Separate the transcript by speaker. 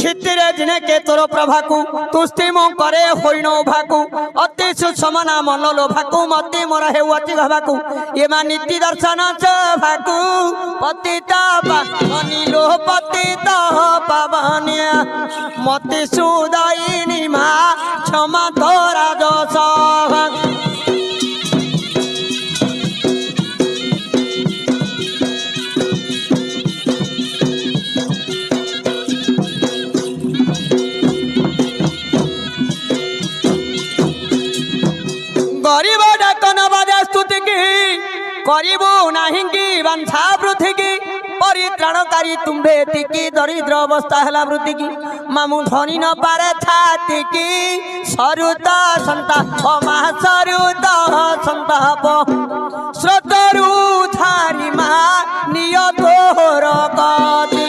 Speaker 1: क्षितिरे जिने के तोर प्रभाकु तुष्टि मु करे होइनो भाकु अति सुषमना मन लोभाकु मति मोर हेउ अति घबाकु ये मा नीति दर्शन भाकु पतिता पावनी लो पतिता पावनिया मति सुदायिनी मा क्षमा तोरा दोष गरीब डाकन बाजा स्तुति की करिबो नाही की वंशा वृद्धि की परित्राणकारी तुम्भे तिकी दरिद्र अवस्था है वृद्धि की मामू धनी न पारे छाती की सरुत संता अमा सरुत संताप श्रोतरु थारी मा निय तोर कति